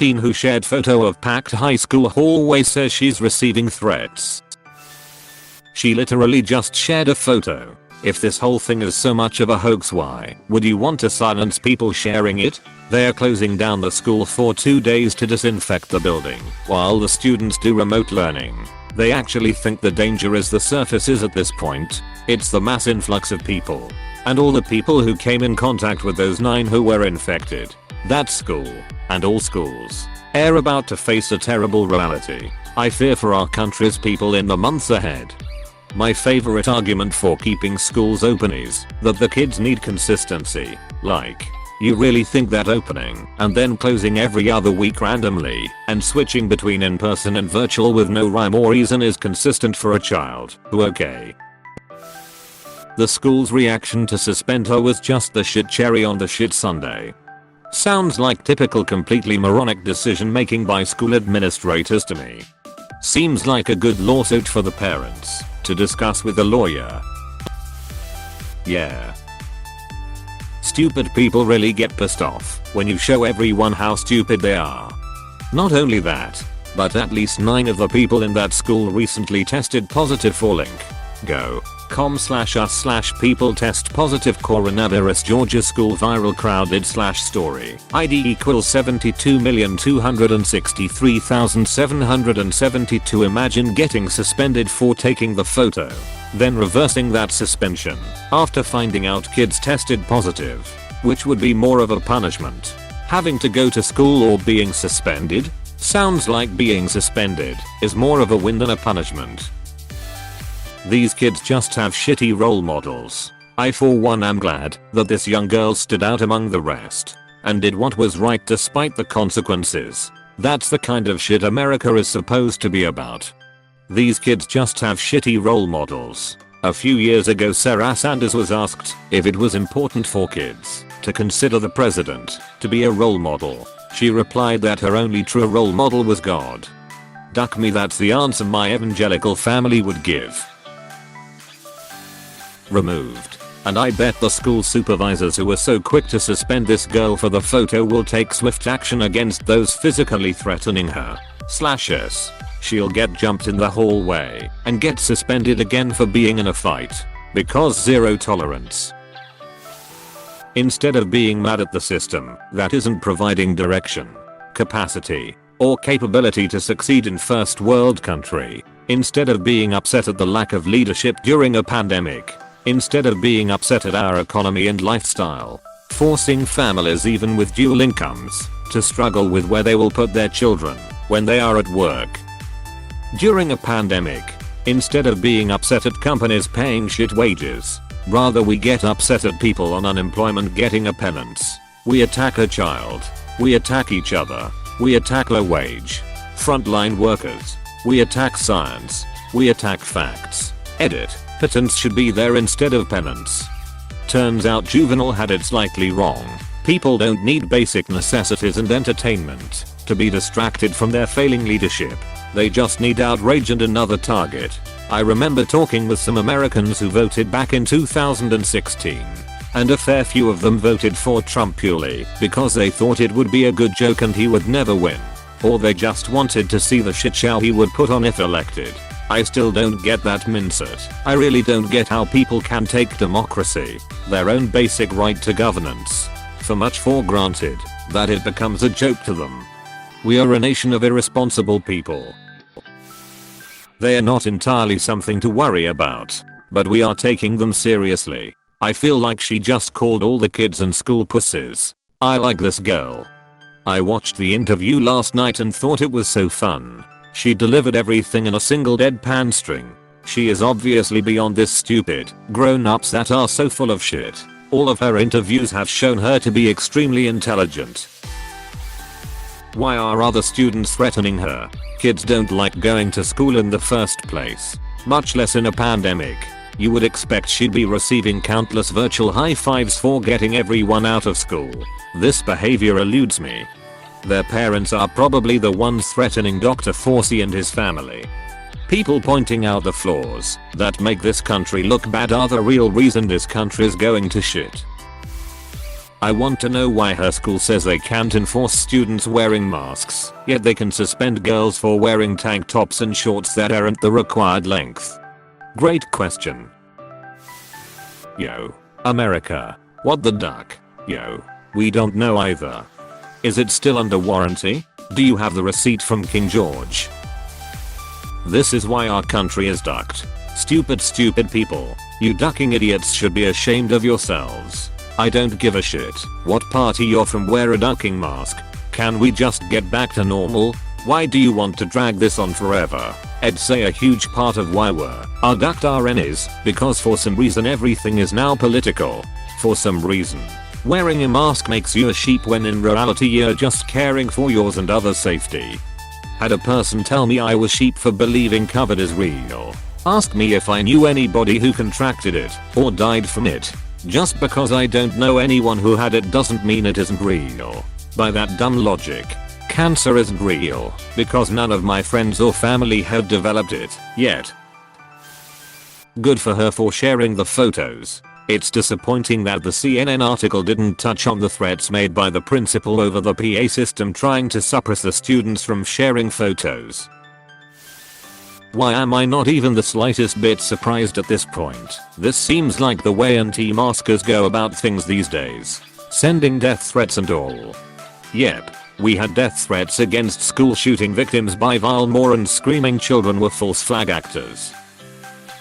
teen who shared photo of packed high school hallway says she's receiving threats. She literally just shared a photo. If this whole thing is so much of a hoax, why would you want to silence people sharing it? They are closing down the school for 2 days to disinfect the building while the students do remote learning. They actually think the danger is the surfaces at this point. It's the mass influx of people. And all the people who came in contact with those 9 who were infected. That school, and all schools, are about to face a terrible reality. I fear for our country's people in the months ahead. My favorite argument for keeping schools open is that the kids need consistency. Like, you really think that opening and then closing every other week randomly and switching between in-person and virtual with no rhyme or reason is consistent for a child? Okay. The school's reaction to suspend her was just the shit cherry on the shit sundae. Sounds like typical completely moronic decision making by school administrators to me. Seems like a good lawsuit for the parents to discuss with a lawyer. Yeah. Stupid people really get pissed off when you show everyone how stupid they are. Not only that, but at least 9 of the people in that school recently tested positive for link. go.com/us/people test positive coronavirus Georgia school viral crowded /story ID equals 72,263,772. Imagine getting suspended for taking the photo, then reversing that suspension after finding out kids tested positive. Which would be more of a punishment? Having to go to school or being suspended? Sounds like being suspended is more of a win than a punishment. These kids just have shitty role models. I for one am glad that this young girl stood out among the rest and did what was right despite the consequences. That's the kind of shit America is supposed to be about. These kids just have shitty role models. A few years ago Sarah Sanders was asked if it was important for kids to consider the president to be a role model. She replied that her only true role model was God. Duck me, that's the answer my evangelical family would give. Removed. And I bet the school supervisors who were so quick to suspend this girl for the photo will take swift action against those physically threatening her. /s. She'll get jumped in the hallway and get suspended again for being in a fight. Because zero tolerance. Instead of being mad at the system that isn't providing direction, capacity, or capability to succeed in first world country, instead of being upset at the lack of leadership during a pandemic, instead of being upset at our economy and lifestyle, forcing families even with dual incomes to struggle with where they will put their children when they are at work. During a pandemic, instead of being upset at companies paying shit wages, rather we get upset at people on unemployment getting a penance. We attack a child. We attack each other. We attack low wage frontline workers. We attack science. We attack facts. Edit. Patents should be there instead of penance. Turns out Juvenile had it slightly wrong. People don't need basic necessities and entertainment to be distracted from their failing leadership. They just need outrage and another target. I remember talking with some Americans who voted back in 2016. And a fair few of them voted for Trump purely because they thought it would be a good joke and he would never win. Or they just wanted to see the shit show he would put on if elected. I still don't get that mindset. I really don't get how people can take democracy, their own basic right to governance, for much for granted that it becomes a joke to them. We are a nation of irresponsible people. They are not entirely something to worry about, but we are taking them seriously. I feel like she just called all the kids in school pussies. I like this girl. I watched the interview last night and thought it was so fun. She delivered everything in a single deadpan string. She is obviously beyond this stupid grown-ups that are so full of shit. All of her interviews have shown her to be extremely intelligent. Why are other students threatening her? Kids don't like going to school in the first place, much less in a pandemic. You would expect she'd be receiving countless virtual high fives for getting everyone out of school. This behavior eludes me. Their parents are probably the ones threatening Dr. Fauci and his family. People pointing out the flaws that make this country look bad are the real reason this country is going to shit. I want to know why her school says they can't enforce students wearing masks, yet they can suspend girls for wearing tank tops and shorts that aren't the required length. Great question. Yo. America. What the duck? Yo. We don't know either. Is it still under warranty? Do you have the receipt from King George? This is why our country is ducked. Stupid people. You ducking idiots should be ashamed of yourselves. I don't give a shit what party you're from, wear a ducking mask. Can we just get back to normal? Why do you want to drag this on forever? I'd say a huge part of why our ducked RN is because for some reason everything is now political. For some reason. Wearing a mask makes you a sheep when in reality you're just caring for yours and others' safety. Had a person tell me I was sheep for believing COVID is real. Ask me if I knew anybody who contracted it or died from it. Just because I don't know anyone who had it doesn't mean it isn't real. By that dumb logic, cancer isn't real because none of my friends or family have developed it yet. Good for her for sharing the photos. It's disappointing that the CNN article didn't touch on the threats made by the principal over the PA system trying to suppress the students from sharing photos. Why am I not even the slightest bit surprised at this point? This seems like the way anti-maskers go about things these days. Sending death threats and all. Yep, we had death threats against school shooting victims by vile morons screaming children were false flag actors.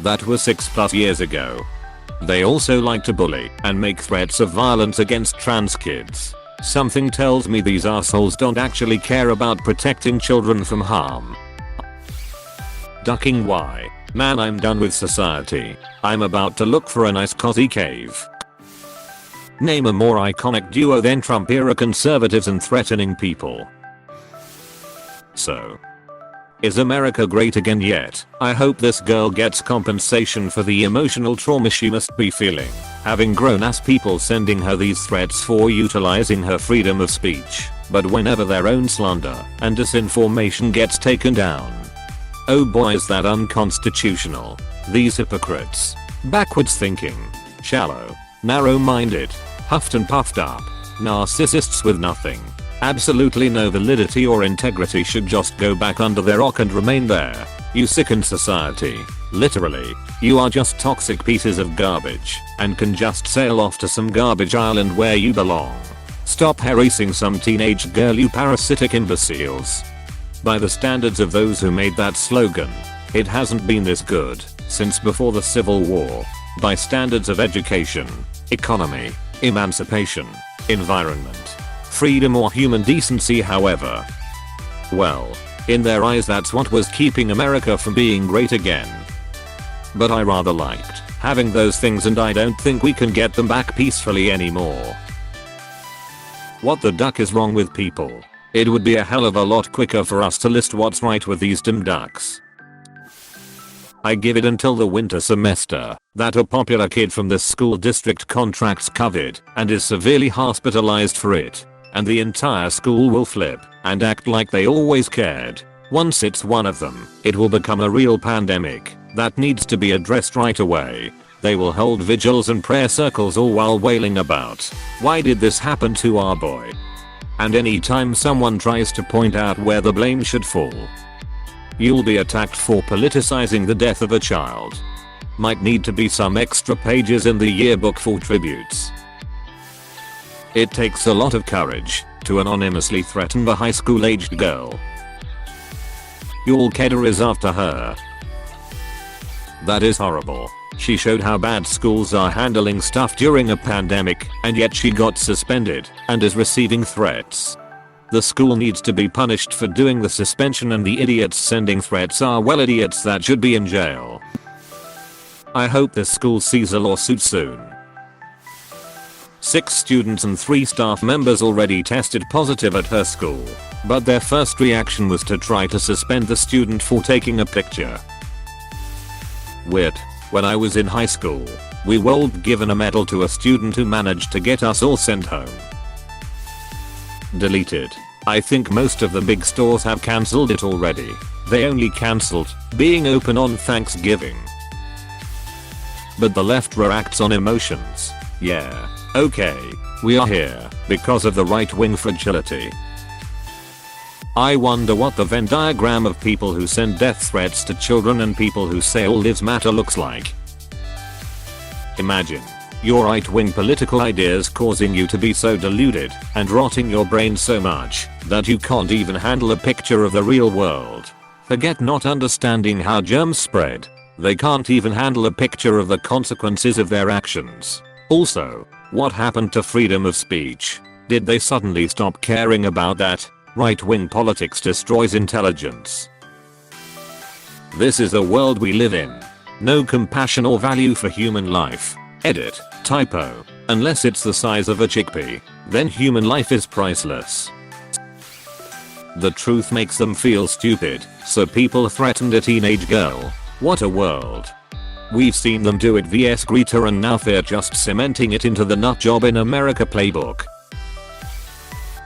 That was 6+ years ago. They also like to bully and make threats of violence against trans kids. Something tells me these assholes don't actually care about protecting children from harm. Ducking why? Man, I'm done with society. I'm about to look for a nice cozy cave. Name a more iconic duo than Trump era conservatives and threatening people. So, is America great again yet? I hope this girl gets compensation for the emotional trauma she must be feeling, having grown-ass people sending her these threats for utilizing her freedom of speech, but whenever their own slander and disinformation gets taken down. Oh boy, is that unconstitutional. These hypocrites. Backwards thinking. Shallow. Narrow-minded. Huffed and puffed up. Narcissists with nothing. Absolutely no validity or integrity should just go back under their rock and remain there. You sicken society. Literally. You are just toxic pieces of garbage and can just sail off to some garbage island where you belong. Stop harassing some teenage girl, you parasitic imbeciles. By the standards of those who made that slogan, it hasn't been this good since before the Civil War. By standards of education, economy, emancipation, environment, freedom or human decency, however. Well, in their eyes that's what was keeping America from being great again. But I rather liked having those things and I don't think we can get them back peacefully anymore. What the duck is wrong with people? It would be a hell of a lot quicker for us to list what's right with these dumb ducks. I give it until the winter semester that a popular kid from this school district contracts COVID and is severely hospitalized for it, and the entire school will flip and act like they always cared. Once it's one of them, it will become a real pandemic that needs to be addressed right away. They will hold vigils and prayer circles all while wailing about, why did this happen to our boy? And anytime someone tries to point out where the blame should fall, you'll be attacked for politicizing the death of a child. Might need to be some extra pages in the yearbook for tributes. It takes a lot of courage to anonymously threaten a high school aged girl. Your kid is after her. That is horrible. She showed how bad schools are handling stuff during a pandemic, and yet she got suspended and is receiving threats. The school needs to be punished for doing the suspension, and the idiots sending threats are well idiots that should be in jail. I hope this school sees a lawsuit soon. 6 students and 3 staff members already tested positive at her school, but their first reaction was to try to suspend the student for taking a picture. Weird. When I was in high school, we were given a medal to a student who managed to get us all sent home. Deleted. I think most of the big stores have cancelled it already. They only cancelled being open on Thanksgiving. But the left reacts on emotions. Yeah, okay. We are here because of the right-wing fragility. I wonder what the Venn diagram of people who send death threats to children and people who say all lives matter looks like. Imagine your right-wing political ideas causing you to be so deluded and rotting your brain so much that you can't even handle a picture of the real world. Forget not understanding how germs spread. They can't even handle a picture of the consequences of their actions. Also, what happened to freedom of speech? Did they suddenly stop caring about that? Right-wing politics destroys intelligence. This is the world we live in. No compassion or value for human life. Edit, typo. Unless it's the size of a chickpea, then human life is priceless. The truth makes them feel stupid, so people threatened a teenage girl. What a world. We've seen them do it vs Greta and now they're just cementing it into the nutjob in America playbook.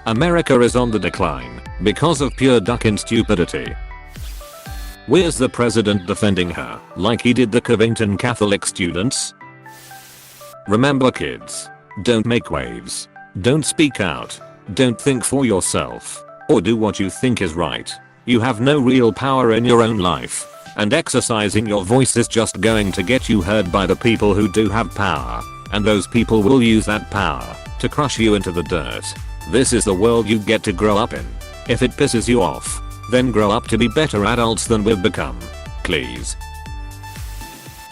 America is on the decline because of pure ducking stupidity. Where's the president defending her like he did the Covington Catholic students? Remember kids, don't make waves. Don't speak out. Don't think for yourself. Or do what you think is right. You have no real power in your own life. And exercising your voice is just going to get you heard by the people who do have power. And those people will use that power to crush you into the dirt. This is the world you get to grow up in. If it pisses you off, then grow up to be better adults than we've become. Please.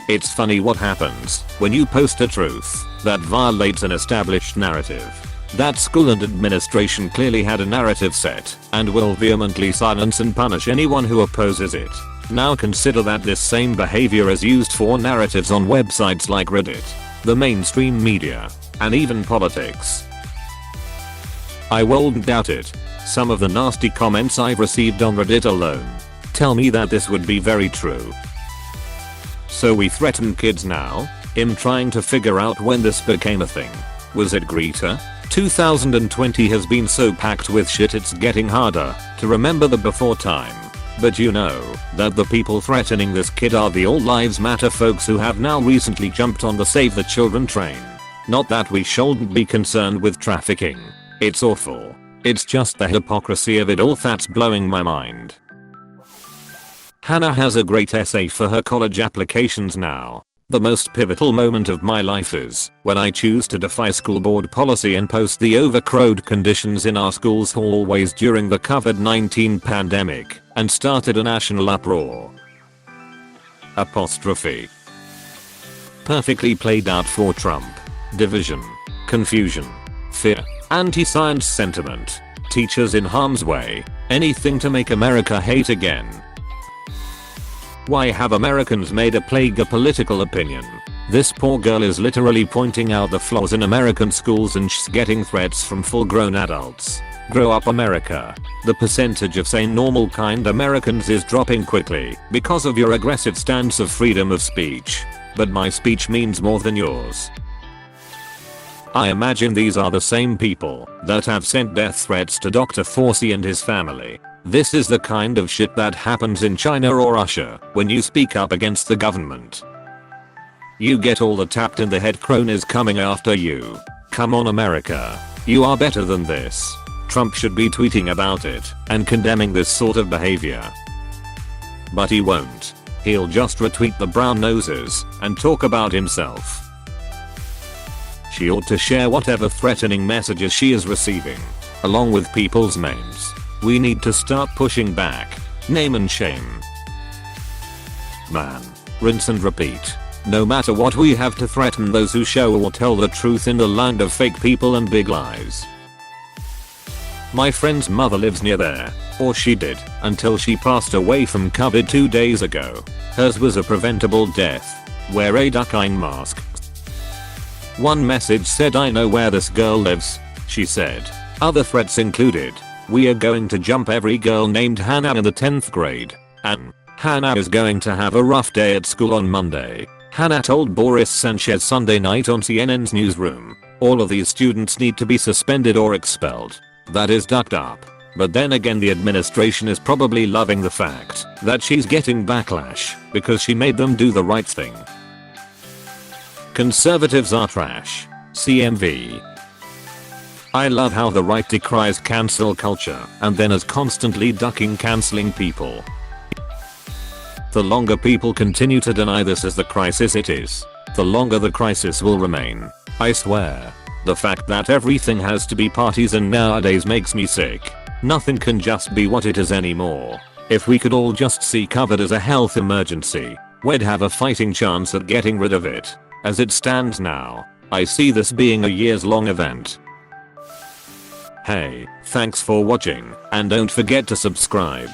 It's funny what happens when you post a truth that violates an established narrative. That school and administration clearly had a narrative set and will vehemently silence and punish anyone who opposes it. Now consider that this same behavior is used for narratives on websites like Reddit, the mainstream media, and even politics. I wouldn't doubt it. Some of the nasty comments I've received on Reddit alone tell me that this would be very true. So we threaten kids now? I'm trying to figure out when this became a thing. Was it Greta? 2020 has been so packed with shit it's getting harder to remember the before time. But you know that the people threatening this kid are the All Lives Matter folks who have now recently jumped on the Save the Children train. Not that we shouldn't be concerned with trafficking. It's awful. It's just the hypocrisy of it all that's blowing my mind. Hannah has a great essay for her college applications now. The most pivotal moment of my life is when I choose to defy school board policy and post the overcrowded conditions in our school's hallways during the COVID-19 pandemic and started a national uproar. Apostrophe. Perfectly played out for Trump. Division. Confusion. Fear. Anti-science sentiment. Teachers in harm's way. Anything to make America hate again. Why have Americans made a plague of political opinion? This poor girl is literally pointing out the flaws in American schools and she's getting threats from full-grown adults. Grow up America. The percentage of sane normal kind Americans is dropping quickly because of your aggressive stance of freedom of speech. But my speech means more than yours. I imagine these are the same people that have sent death threats to Dr. Fauci and his family. This is the kind of shit that happens in China or Russia when you speak up against the government. You get all the tapped in the head cronies coming after you. Come on America. You are better than this. Trump should be tweeting about it and condemning this sort of behavior. But he won't. He'll just retweet the brown noses and talk about himself. She ought to share whatever threatening messages she is receiving, along with people's names. We need to start pushing back. Name and shame. Man. Rinse and repeat. No matter what, we have to threaten those who show or tell the truth in the land of fake people and big lies. My friend's mother lives near there, or she did, until she passed away from COVID 2 days ago. Hers was a preventable death. Wear a duck-eye mask. One message said, I know where this girl lives, she said. Other threats included, we are going to jump every girl named Hannah in the 10th grade. And Hannah is going to have a rough day at school on Monday. Hannah told Boris Sanchez Sunday night on CNN's newsroom. All of these students need to be suspended or expelled. That is ducked up. But then again, the administration is probably loving the fact that she's getting backlash because she made them do the right thing. Conservatives are trash. CMV. I love how the right decries cancel culture and then is constantly ducking canceling people. The longer people continue to deny this as the crisis it is, the longer the crisis will remain. I swear. The fact that everything has to be parties and nowadays makes me sick. Nothing can just be what it is anymore. If we could all just see COVID as a health emergency, we'd have a fighting chance at getting rid of it. As it stands now, I see this being a years-long event. Hey, thanks for watching, and don't forget to subscribe.